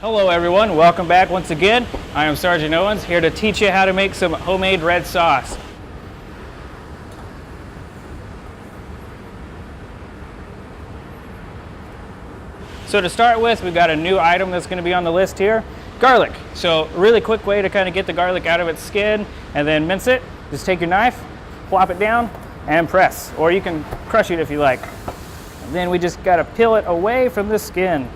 Hello everyone, welcome back once again. I am SSgt Owens, here to teach you how to make some homemade red sauce. So to start with, we've got a new item that's going to be on the list here, garlic. So a really quick way to kind of get the garlic out of its skin and then mince it, just take your knife, plop it down and press, or you can crush it if you like. And then we just got to peel it away from the skin.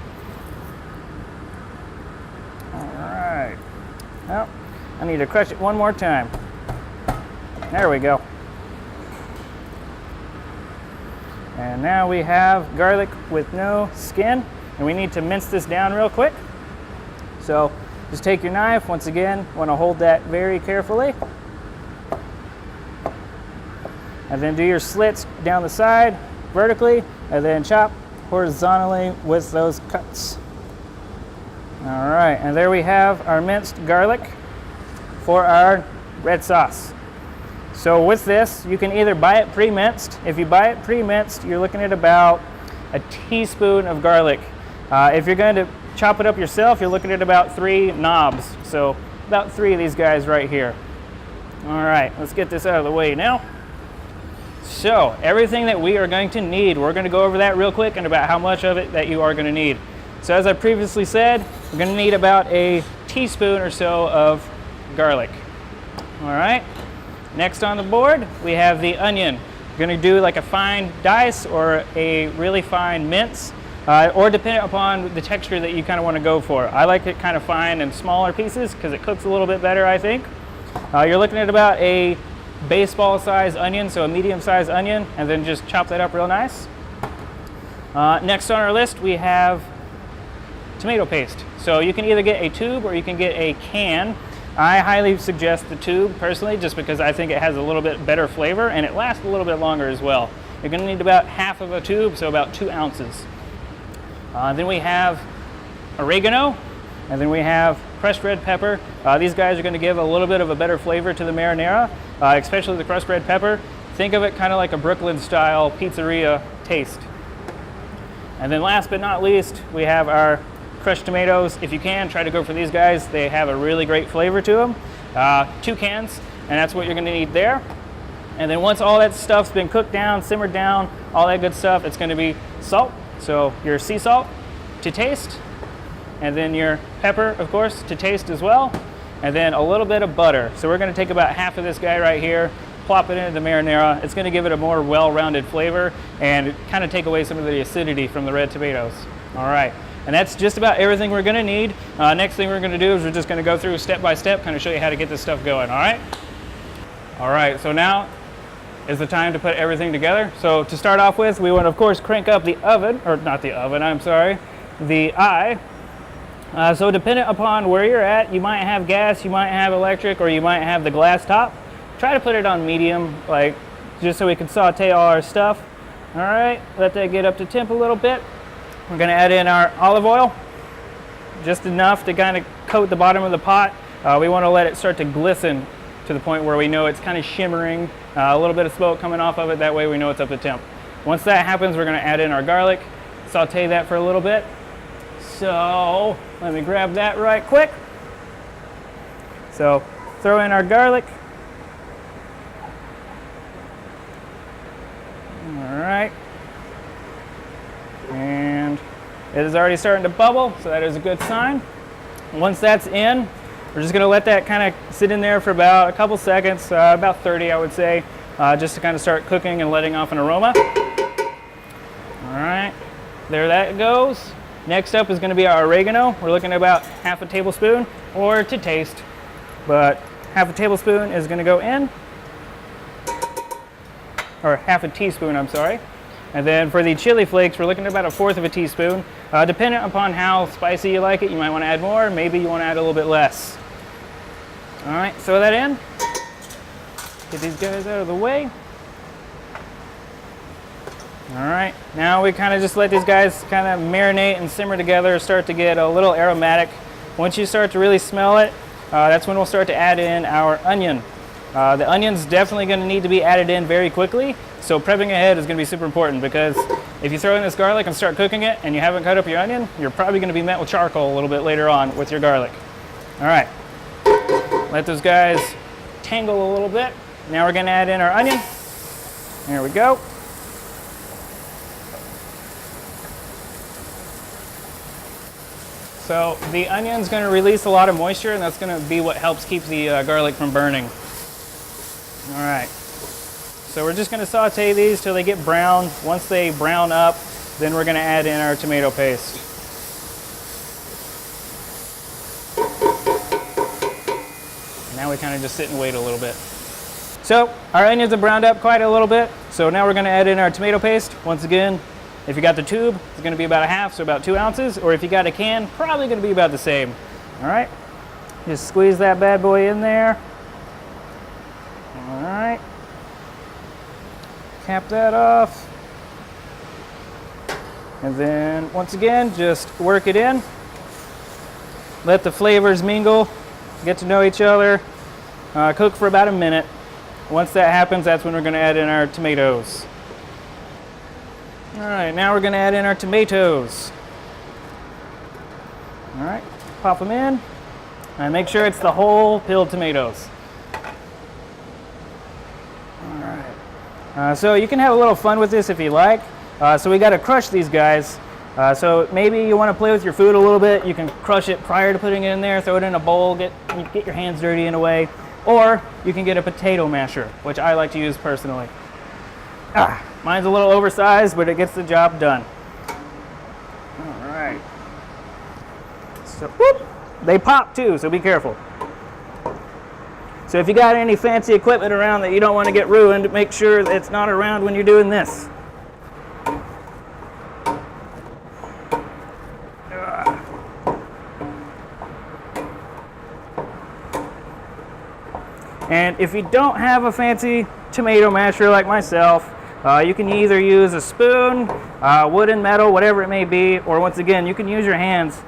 Well, I need to crush it one more time. There we go. And now we have garlic with no skin, and we need to mince this down real quick. So just take your knife, once again, want to hold that very carefully. And then do your slits down the side vertically, and then chop horizontally with those cuts. All right, and there we have our minced garlic for our red sauce. So with this, you can either buy it pre-minced. If you buy it pre-minced, you're looking at about a teaspoon of garlic. If you're going to chop it up yourself, you're looking at about 3 knobs. So about 3 of these guys right here. All right, let's get this out of the way now. So everything that we are going to need, we're going to go over that real quick and about how much of it that you are going to need. So as I previously said, we're going to need about a teaspoon or so of garlic. All right. Next on the board, we have the onion. We're going to do like a fine dice or a really fine mince, or depending upon the texture that you kind of want to go for. I like it kind of fine and smaller pieces because it cooks a little bit better, I think. You're looking at about a baseball size onion, so a medium sized onion, and then just chop that up real nice. Next on our list, we have tomato paste. So you can either get a tube or you can get a can. I highly suggest the tube personally, just because I think it has a little bit better flavor and it lasts a little bit longer as well. You're going to need about half of a tube, so about 2 ounces. Then we have oregano, and then we have crushed red pepper. These guys are going to give a little bit of a better flavor to the marinara, especially the crushed red pepper. Think of it kind of like a Brooklyn style pizzeria taste. And then last but not least, we have our crushed tomatoes. If you can, try to go for these guys. They have a really great flavor to them. 2 cans, and that's what you're going to need there. And then once all that stuff's been cooked down, simmered down, all that good stuff, it's going to be salt. So your sea salt to taste, and then your pepper, of course, to taste as well, and then a little bit of butter. So we're going to take about half of this guy right here, plop it into the marinara. It's going to give it a more well-rounded flavor and kind of take away some of the acidity from the red tomatoes. All right. And that's just about everything we're going to need. Next thing we're going to do is we're just going to go through step by step, kind of show you how to get this stuff going, all right? All right, so now is the time to put everything together. So to start off with, we want to, of course, crank up the oven, or not the oven, I'm sorry, the eye. So depending upon where you're at, you might have gas, you might have electric, or you might have the glass top. Try to put it on medium, like just so we can saute all our stuff. All right, let that get up to temp a little bit. We're going to add in our olive oil, just enough to kind of coat the bottom of the pot. We want to let it start to glisten to the point where we know it's kind of shimmering, a little bit of smoke coming off of it. That way we know it's up to temp. Once that happens, we're going to add in our garlic, saute that for a little bit. So let me grab that right quick. So throw in our garlic. All right. And it is already starting to bubble, so that is a good sign. Once that's in, we're just going to let that kind of sit in there for about a couple seconds, about 30 I would say, just to kind of start cooking and letting off an aroma. All right, there that goes. Next up is going to be our oregano. We're looking at about half a tablespoon, or to taste, but half a tablespoon is going to go in, or half a teaspoon, I'm sorry. And then for the chili flakes, we're looking at about 1/4 of a teaspoon. Depending upon how spicy you like it, you might want to add more, maybe you want to add a little bit less. All right, throw that in. Get these guys out of the way. All right, now we kind of just let these guys kind of marinate and simmer together, start to get a little aromatic. Once you start to really smell it, that's when we'll start to add in our onion. The onion's definitely going to need to be added in very quickly, so prepping ahead is going to be super important, because if you throw in this garlic and start cooking it and you haven't cut up your onion, you're probably going to be met with charcoal a little bit later on with your garlic. All right, let those guys tangle a little bit. Now we're going to add in our onion. There we go. So the onion's going to release a lot of moisture, and that's going to be what helps keep the garlic from burning. All right, so we're just going to saute these till they get brown. Once they brown up, then we're going to add in our tomato paste. Now we kind of just sit and wait a little bit. So our onions have browned up quite a little bit, so now we're going to add in our tomato paste. Once again, if you got the tube, it's going to be about a half, so about 2 ounces, or if you got a can, probably going to be about the same. All right, just squeeze that bad boy in there. All right, cap that off. And then once again, just work it in. Let the flavors mingle, get to know each other. Cook for about a minute. Once that happens, that's when we're going to add in our tomatoes. All right, now we're going to add in our tomatoes. All right, pop them in, and make sure it's the whole peeled tomatoes. All right, so you can have a little fun with this if you like. So we got to crush these guys. So maybe you want to play with your food a little bit. You can crush it prior to putting it in there, throw it in a bowl, get your hands dirty in a way. Or you can get a potato masher, which I like to use personally. Mine's a little oversized, but it gets the job done. All right. So, whoop, they pop too, so be careful. So if you got any fancy equipment around that you don't want to get ruined, make sure that it's not around when you're doing this. And if you don't have a fancy tomato masher like myself, you can either use a spoon, wood and metal, whatever it may be, or once again, you can use your hands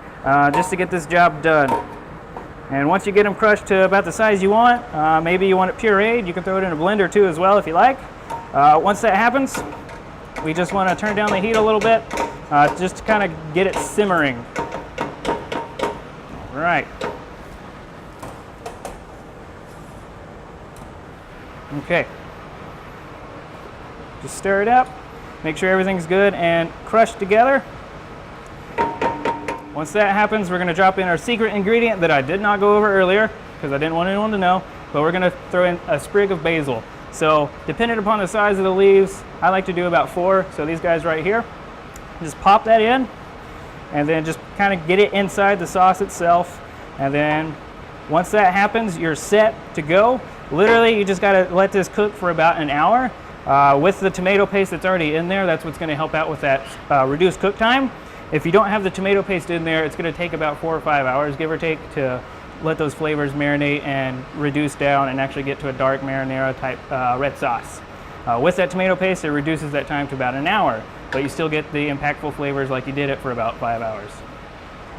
just to get this job done. And once you get them crushed to about the size you want, maybe you want it pureed, you can throw it in a blender too as well if you like. Once that happens, we just want to turn down the heat a little bit, just to kind of get it simmering. All right. Okay, just stir it up, make sure everything's good and crushed together. Once that happens, we're going to drop in our secret ingredient that I did not go over earlier because I didn't want anyone to know, but we're going to throw in a sprig of basil. So depending upon the size of the leaves, I like to do about 4, so these guys right here. Just pop that in and then just kind of get it inside the sauce itself, and then once that happens, you're set to go. Literally, you just got to let this cook for about an hour. With the tomato paste that's already in there, that's what's going to help out with that reduced cook time. If you don't have the tomato paste in there, it's going to take about 4 or 5 hours, give or take, to let those flavors marinate and reduce down and actually get to a dark marinara type red sauce. With that tomato paste, it reduces that time to about an hour, but you still get the impactful flavors like you did it for about 5 hours.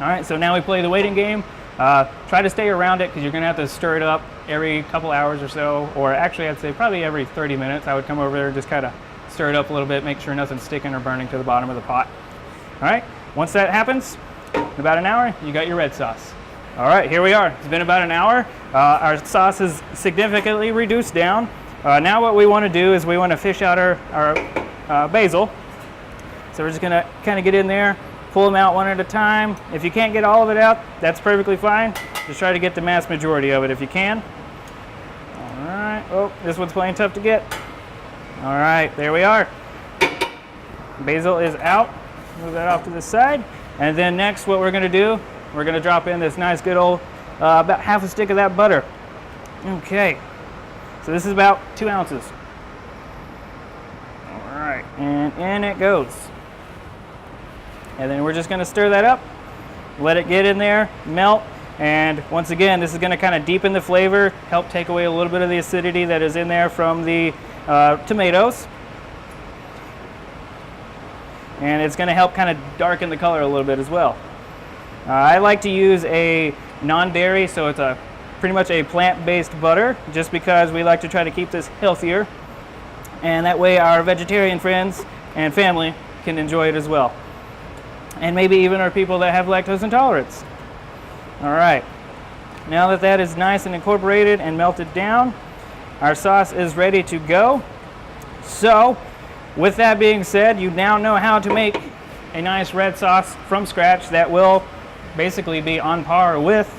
All right, so now we play the waiting game. Try to stay around it because you're going to have to stir it up every couple hours or so, or actually I'd say probably every 30 minutes. I would come over there and just kind of stir it up a little bit, make sure nothing's sticking or burning to the bottom of the pot. All right, once that happens, in about an hour, you got your red sauce. All right, here we are. It's been about an hour. Our sauce is significantly reduced down. Now what we want to do is we want to fish out our basil. So we're just going to kind of get in there, pull them out one at a time. If you can't get all of it out, that's perfectly fine. Just try to get the mass majority of it if you can. All right. Oh, this one's playing tough to get. All right, there we are. Basil is out. Move that off to the side. And then next, what we're going to do, we're going to drop in this nice good old, about half a stick of that butter. Okay. So this is about 2 ounces. All right, and in it goes. And then we're just going to stir that up, let it get in there, melt, and once again, this is going to kind of deepen the flavor, help take away a little bit of the acidity that is in there from the tomatoes. And it's going to help kind of darken the color a little bit as well. I like to use a non-dairy, so it's a pretty much a plant-based butter, just because we like to try to keep this healthier. And that way our vegetarian friends and family can enjoy it as well. And maybe even our people that have lactose intolerance. All right, now that that is nice and incorporated and melted down, our sauce is ready to go. So, with that being said, you now know how to make a nice red sauce from scratch that will basically be on par with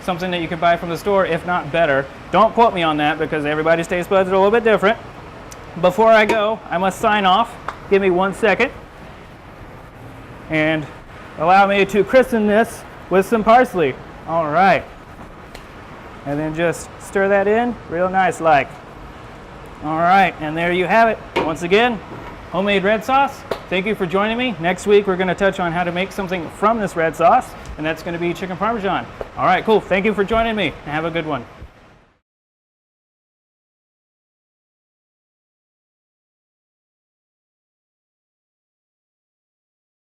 something that you can buy from the store, if not better. Don't quote me on that because everybody's taste buds are a little bit different. Before I go, I must sign off. Give me 1 second. And allow me to christen this with some parsley. All right. And then just stir that in real nice like. All right, and there you have it. Once again, homemade red sauce. Thank you for joining me. Next week, we're going to touch on how to make something from this red sauce, and that's going to be chicken parmesan. All right, cool. Thank you for joining me, and have a good one.